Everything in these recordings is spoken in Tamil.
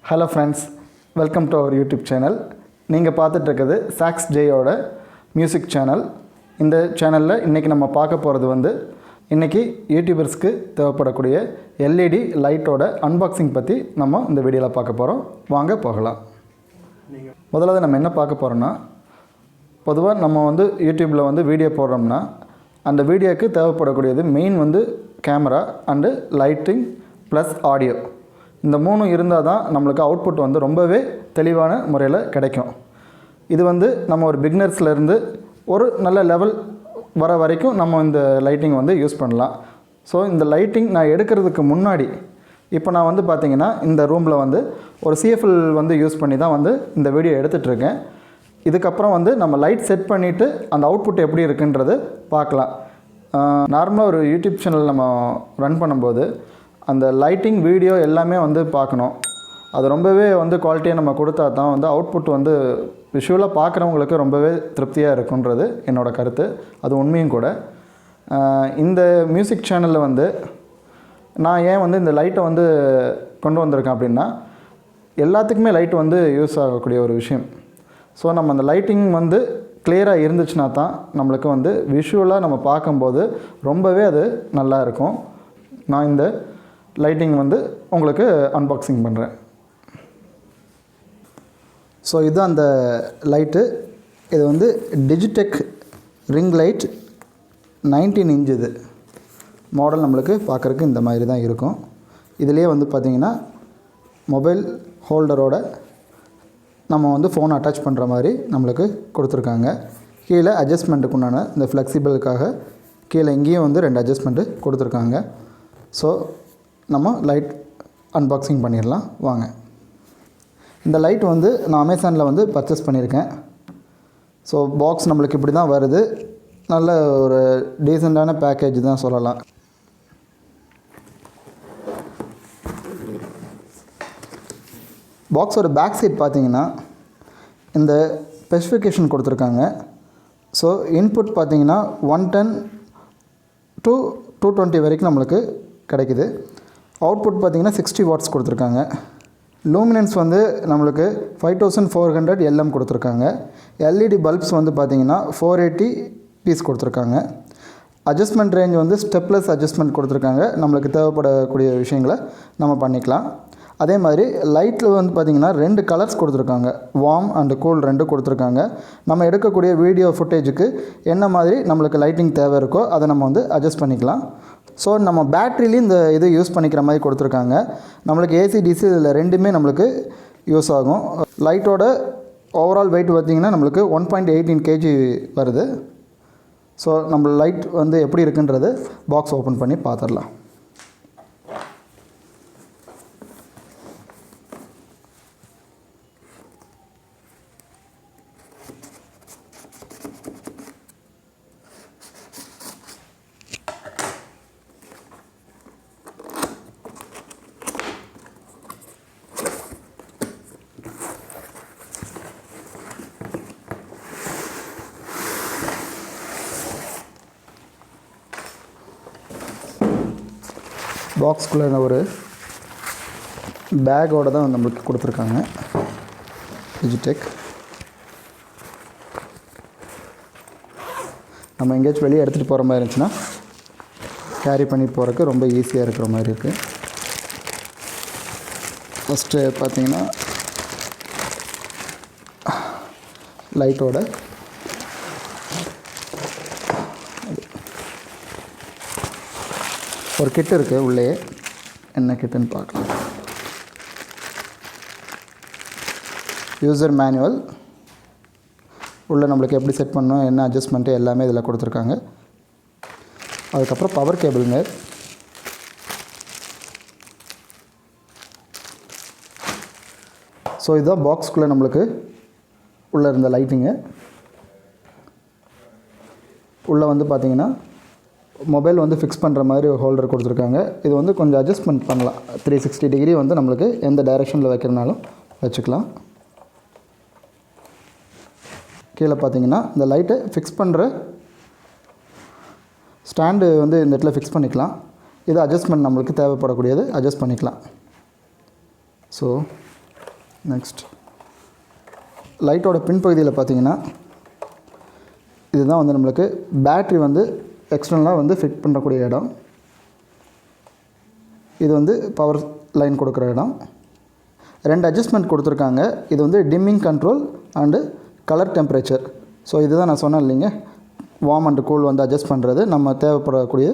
Hello friends, welcome to our YouTube channel. நீங்கள் பார்த்துட்ருக்குது சாக்ஸ் ஜேயோட மியூசிக் சேனல். இந்த சேனலில் இன்றைக்கி நம்ம பார்க்க போகிறது இன்றைக்கி யூடியூபர்ஸ்க்கு தேவைப்படக்கூடிய எல்இடி லைட்டோட அன்பாக்சிங் பற்றி நம்ம இந்த வீடியோவில் பார்க்க போகிறோம். வாங்க போகலாம். முதலாவது நம்ம என்ன பார்க்க போகிறோன்னா, பொதுவாக நம்ம யூடியூப்பில் வீடியோ போடுறோம்னா அந்த வீடியோவுக்கு தேவைப்படக்கூடியது main camera and lighting plus audio. இந்த மூணு இருந்தால் தான் நம்மளுக்கு அவுட்புட் ரொம்பவே தெளிவான முறையில் கிடைக்கும். இது நம்ம ஒரு பிகினர்ஸ்லேருந்து ஒரு நல்ல லெவல் வர வரைக்கும் நம்ம இந்த லைட்டிங் யூஸ் பண்ணலாம். ஸோ இந்த லைட்டிங் நான் எடுக்கிறதுக்கு முன்னாடி இப்போ நான் பார்த்திங்கன்னா இந்த ரூமில் ஒரு சிஎஃப்எல் யூஸ் பண்ணி தான் இந்த வீடியோ எடுத்துகிட்ருக்கேன். இதுக்கப்புறம் நம்ம லைட் செட் பண்ணிவிட்டு அந்த அவுட்புட் எப்படி இருக்குன்றது பார்க்கலாம். நார்மலாக ஒரு யூடியூப் சேனல் நம்ம ரன் பண்ணும்போது அந்த லைட்டிங் வீடியோ எல்லாமே பார்க்கணும். அது ரொம்பவே குவாலிட்டியாக நம்ம கொடுத்தா தான் அவுட்புட் விஷுவலாக பார்க்குறவங்களுக்கு ரொம்பவே திருப்தியாக இருக்குன்றது என்னோடய கருத்து. அது உண்மையும் கூட. இந்த மியூசிக் சேனலில் நான் ஏன் இந்த லைட்டை கொண்டு வந்திருக்கேன் அப்படின்னா, எல்லாத்துக்குமே லைட் யூஸ் ஆகக்கூடிய ஒரு விஷயம். ஸோ நம்ம அந்த லைட்டிங் கிளியராக இருந்துச்சுன்னா தான் நம்மளுக்கு விஷுவலாக நம்ம பார்க்கும்போது ரொம்பவே அது நல்லா இருக்கும். நான் இந்த லைட்டிங் உங்களுக்கு அன்பாக்சிங் பண்ணுறேன். ஸோ இது அந்த லைட்டு. இது டிஜிடெக் ரிங் லைட் 19 இன்ச். இது மாடல் நம்மளுக்கு பார்க்குறதுக்கு இந்த மாதிரி தான் இருக்கும். இதுலேயே பார்த்திங்கன்னா மொபைல் ஹோல்டரோட நம்ம ஃபோன் அட்டாச் பண்ணுற மாதிரி நம்மளுக்கு கொடுத்துருக்காங்க. கீழே அட்ஜஸ்ட்மெண்ட்டுக்கு உண்டான இந்த ஃப்ளெக்சிபிளுக்காக கீழே இங்கேயும் 2 அட்ஜஸ்ட்மெண்ட்டு கொடுத்துருக்காங்க. ஸோ நம்ம லைட் அன்பாக்சிங் பண்ணிடலாம் வாங்க. இந்த லைட் நான் அமேசானில் பர்ச்சேஸ் பண்ணியிருக்கேன். ஸோ பாக்ஸ் நம்மளுக்கு இப்படி தான் வருது. நல்ல ஒரு டீசெண்டான பேக்கேஜ் தான் சொல்லலாம். பாக்ஸோட பேக் சைட் பார்த்திங்கன்னா இந்த ஸ்பெசிஃபிகேஷன் கொடுத்துருக்காங்க. ஸோ இன்புட் பார்த்திங்கன்னா 110 to 220 வரைக்கும் நம்மளுக்கு கிடைக்குது. அவுட்புட் பார்த்திங்கன்னா 60 வாட்ஸ் கொடுத்துருக்காங்க. லூமினன்ஸ் நம்மளுக்கு 5400 LM கொடுத்துருக்காங்க. எல்இடி பல்ப்ஸ் பார்த்திங்கன்னா 480 பீஸ் கொடுத்துருக்காங்க. அட்ஜஸ்ட்மெண்ட் ரேஞ்ச் ஸ்டெப்லெஸ் அட்ஜஸ்ட்மெண்ட் கொடுத்துருக்காங்க. நம்மளுக்கு தேவைப்படக்கூடிய விஷயங்களை நம்ம பண்ணிக்கலாம். அதே மாதிரி லைட்டில் பார்த்திங்கன்னா 2 கலர்ஸ் கொடுத்துருக்காங்க. வார்ம் அண்டு கூல் 2 கொடுத்துருக்காங்க. நம்ம எடுக்கக்கூடிய வீடியோ ஃபுட்டேஜுக்கு என்ன மாதிரி நம்மளுக்கு லைட்டிங் தேவை இருக்கோ அதை நம்ம அட்ஜஸ்ட் பண்ணிக்கலாம். ஸோ நம்ம பேட்ரிலையும் இந்த இது யூஸ் பண்ணிக்கிற மாதிரி கொடுத்துருக்காங்க. நம்மளுக்கு ஏசி டிசி இதில் ரெண்டுமே நம்மளுக்கு யூஸ் ஆகும். லைட்டோட ஓவரால் வெயிட் பார்த்திங்கன்னா நம்மளுக்கு 1.18 kg வருது. ஸோ நம்ம லைட் எப்படி இருக்குன்றது பாக்ஸ் ஓப்பன் பண்ணி பார்த்துடலாம். பாக்ஸ்குள்ளே ஒரு பேக்கோடு தான் நம்மளுக்கு கொடுத்துருக்காங்க. டிஜிடெக். நம்ம எங்கேயாச்சும் வெளியே எடுத்துகிட்டு போகிற மாதிரி இருந்துச்சுன்னா கேரி பண்ணி போகிறதுக்கு ரொம்ப ஈஸியாக இருக்கிற மாதிரி இருக்குது. ஃபஸ்ட்டு பார்த்திங்கன்னா லைட்டோட ஒரு கிட் இருக்குது. உள்ளே என்ன கிட்டுன்னு பார்க்கலாம். User manual. உள்ளே நம்மளுக்கு எப்படி செட் பண்ணணும், என்ன அட்ஜஸ்ட்மெண்ட்டு எல்லாமே இதில் கொடுத்துருக்காங்க. அதுக்கப்புறம் பவர் கேபிளுங்க. ஸோ இதுதான் பாக்ஸ்குள்ளே நம்மளுக்கு உள்ளே இருந்த லைட்டிங்கு. உள்ளே பார்த்திங்கன்னா மொபைல் ஃபிக்ஸ் பண்ணுற மாதிரி ஒரு ஹோல்டர் கொடுத்துருக்காங்க. இது கொஞ்சம் அட்ஜஸ்ட்மெண்ட் பண்ணலாம். 360 டிகிரி நம்மளுக்கு எந்த டைரெக்ஷனில் வைக்கிறனாலும் வச்சுக்கலாம். கீழே பார்த்திங்கன்னா இந்த லைட்டை ஃபிக்ஸ் பண்ணுற ஸ்டாண்டு இந்த இடத்துல ஃபிக்ஸ் பண்ணிக்கலாம். இது அட்ஜஸ்ட்மெண்ட் நம்மளுக்கு தேவைப்படக்கூடியது அட்ஜஸ்ட் பண்ணிக்கலாம். ஸோ நெக்ஸ்ட் லைட்டோட பின்பகுதியில் பார்த்தீங்கன்னா இதுதான் வந்து நம்மளுக்கு பேட்ரி வந்து எக்ஸ்டர்னலாக வந்து ஃபிட் பண்ணக்கூடிய இடம். இது வந்து பவர் லைன் கொடுக்குற இடம். 2 அட்ஜஸ்ட்மெண்ட் கொடுத்துருக்காங்க. இது வந்து dimming control and colour temperature. So இதுதான் நான் சொன்னேன் இல்லைங்க, வார்ம் அண்டு கூல் வந்து அட்ஜஸ்ட் பண்ணுறது. நம்ம தேவைப்படக்கூடிய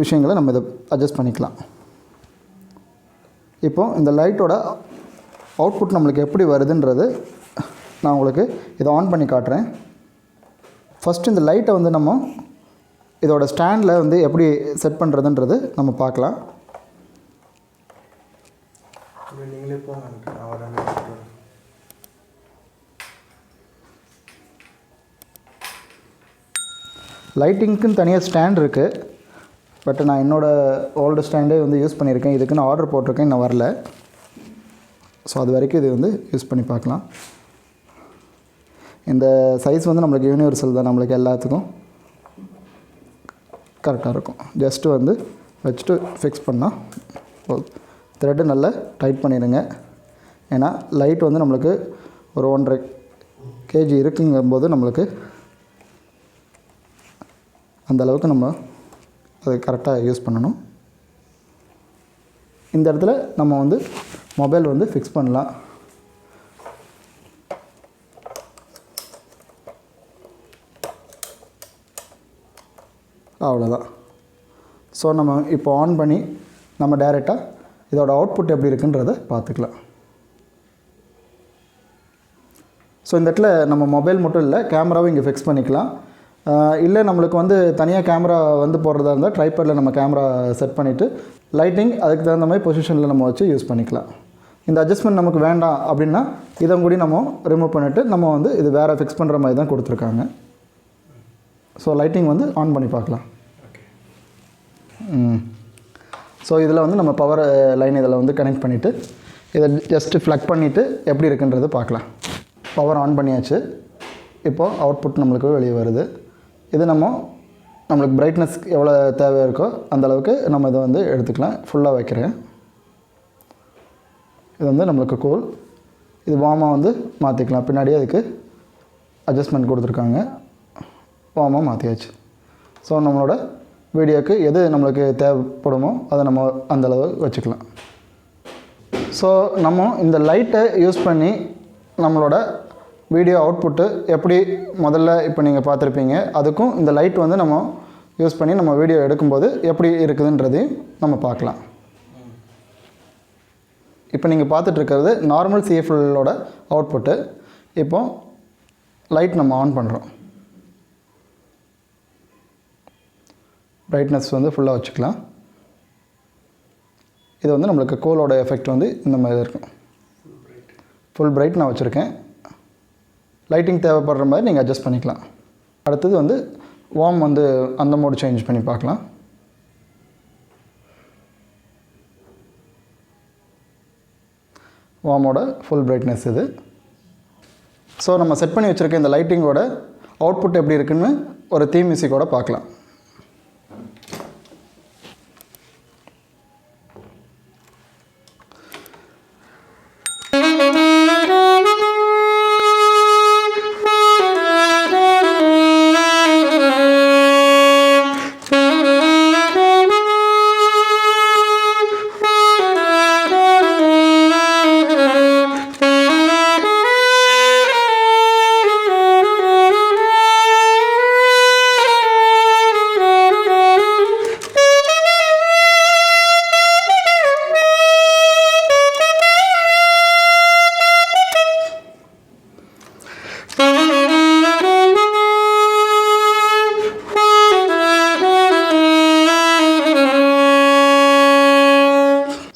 விஷயங்களை நம்ம இதை அட்ஜஸ்ட் பண்ணிக்கலாம். இப்போது இந்த லைட்டோட அவுட்புட் நம்மளுக்கு எப்படி வருதுன்றது நான் உங்களுக்கு இதை ஆன் பண்ணி காட்டுறேன். ஃபஸ்ட்டு இந்த லைட்டை வந்து நம்ம இதோட ஸ்டாண்டில் வந்து எப்படி செட் பண்ணுறதுன்றது நம்ம பார்க்கலாம். நீங்களே போங்க. லைட்டிங்க்குன்னு தனியாக ஸ்டாண்ட் இருக்குது. பட் நான் என்னோடய ஓல்டு ஸ்டாண்டே வந்து யூஸ் பண்ணியிருக்கேன். இதுக்குன்னு ஆர்டர் போட்டிருக்கேன், இன்னும் வரல. ஸோ அது வரைக்கும் இது வந்து யூஸ் பண்ணி பார்க்கலாம். இந்த சைஸ் வந்து நம்மளுக்கு யூனிவர்சல் தான், நம்மளுக்கு எல்லாத்துக்கும் கரெக்டாக இருக்கும். ஜஸ்ட்டு வந்து வச்சுட்டு ஃபிக்ஸ் பண்ணால் த்ரெட்டு நல்லா டைட் பண்ணிடுங்க. ஏன்னா லைட் வந்து நம்மளுக்கு ஒரு 1.5 kg இருக்குங்கும்போது நம்மளுக்கு அந்தளவுக்கு நம்ம அது கரெக்டாக யூஸ் பண்ணணும். இந்த இடத்துல நம்ம வந்து மொபைல் வந்து ஃபிக்ஸ் பண்ணலாம். அவ்வளோதான். ஸோ நம்ம இப்போ ஆன் பண்ணி நம்ம டைரெக்டாக இதோட அவுட்புட் எப்படி இருக்குன்றதை பார்த்துக்கலாம். ஸோ இந்த இடத்துல நம்ம மொபைல் மட்டும் இல்லை, கேமராவும் இங்கே ஃபிக்ஸ் பண்ணிக்கலாம். இல்லை நம்மளுக்கு வந்து தனியாக கேமரா வந்து போடுறதா இருந்தால் ட்ரைபேடில் நம்ம கேமரா செட் பண்ணிவிட்டு லைட்டிங் அதுக்கு தகுந்த மாதிரி பொசிஷனில் நம்ம வச்சு யூஸ் பண்ணிக்கலாம். இந்த அட்ஜஸ்ட்மெண்ட் நமக்கு வேண்டாம் அப்படின்னா இதை கூட நம்ம ரிமூவ் பண்ணிவிட்டு நம்ம வந்து இது வேறு ஃபிக்ஸ் பண்ணுற மாதிரி தான் கொடுத்துருக்காங்க. ஸோ லைட்டிங் வந்து ஆன் பண்ணி பார்க்கலாம். ஸோ இதில் வந்து நம்ம பவர் லைன் இதில் வந்து கனெக்ட் பண்ணிவிட்டு இதை ஜஸ்ட்டு ஃப்ளக் பண்ணிவிட்டு எப்படி இருக்குன்றது பார்க்கலாம். பவர் ஆன் பண்ணியாச்சு. இப்போது அவுட்புட் நம்மளுக்கு வெளியே வருது. இது நம்மளுக்கு பிரைட்னஸ் எவ்வளோ தேவை இருக்கோ அந்தளவுக்கு நம்ம இதை வந்து எடுத்துக்கலாம். ஃபுல்லாக வைக்கிறேன். இது வந்து நம்மளுக்கு கூல். இது வார்மாக வந்து மாற்றிக்கலாம். பின்னாடியே அதுக்கு அட்ஜஸ்ட்மெண்ட் கொடுத்துருக்காங்க. வார்மாக மாற்றியாச்சு. ஸோ நம்மளோட வீடியோக்கு எது நம்மளுக்கு தேவைப்படுமோ அதை நம்ம அந்தளவு வச்சுக்கலாம். ஸோ நம்ம இந்த லைட்டை யூஸ் பண்ணி நம்மளோட வீடியோ அவுட்புட்டு எப்படி முதல்ல இப்போ நீங்கள் பார்த்துருப்பீங்க, அதுக்கும் இந்த லைட் வந்து நம்ம யூஸ் பண்ணி நம்ம வீடியோ எடுக்கும்போது எப்படி இருக்குதுன்றதையும் நம்ம பார்க்கலாம். இப்போ நீங்கள் பார்த்துட்ருக்கிறது நார்மல் சிஎஃப்எல்லோட அவுட்புட்டு. இப்போது லைட் நம்ம ஆன் பண்ணுறோம். பிரைட்னஸ் வந்து ஃபுல்லாக வச்சுக்கலாம். இது வந்து நம்மளுக்கு கோலோட எஃபெக்ட் வந்து இந்த மாதிரி இருக்கும். ஃபுல் பிரைட் நான் வச்சுருக்கேன். லைட்டிங் தேவைப்படுற மாதிரி நீங்கள் அட்ஜஸ்ட் பண்ணிக்கலாம். அடுத்தது வந்து வார்ம் வந்து அந்த மோடு சேஞ்ச் பண்ணி பார்க்கலாம். வார்மோட ஃபுல் பிரைட்னஸ் இது. ஸோ நம்ம செட் பண்ணி வச்சுருக்க இந்த லைட்டிங்கோட அவுட்புட் எப்படி இருக்குன்னு ஒரு தீம் மியூசிக்கோட பார்க்கலாம்.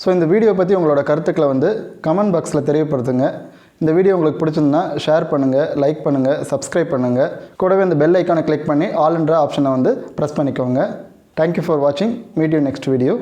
ஸோ இந்த வீடியோ பற்றி உங்களோட கருத்துக்களை வந்து கமெண்ட் பாக்ஸில் தெரியப்படுத்துங்க. இந்த வீடியோ உங்களுக்கு பிடிச்சிருந்தா ஷேர் பண்ணுங்கள், லைக் பண்ணுங்கள், சப்ஸ்கிரைப் பண்ணுங்கள். கூடவே இந்த பெல் ஐக்கானை கிளிக் பண்ணி ஆல்ன்ற ஆப்ஷனை வந்து ப்ரெஸ் பண்ணிக்கோங்க. தேங்க்யூ ஃபார் வாட்சிங். Meet you next video.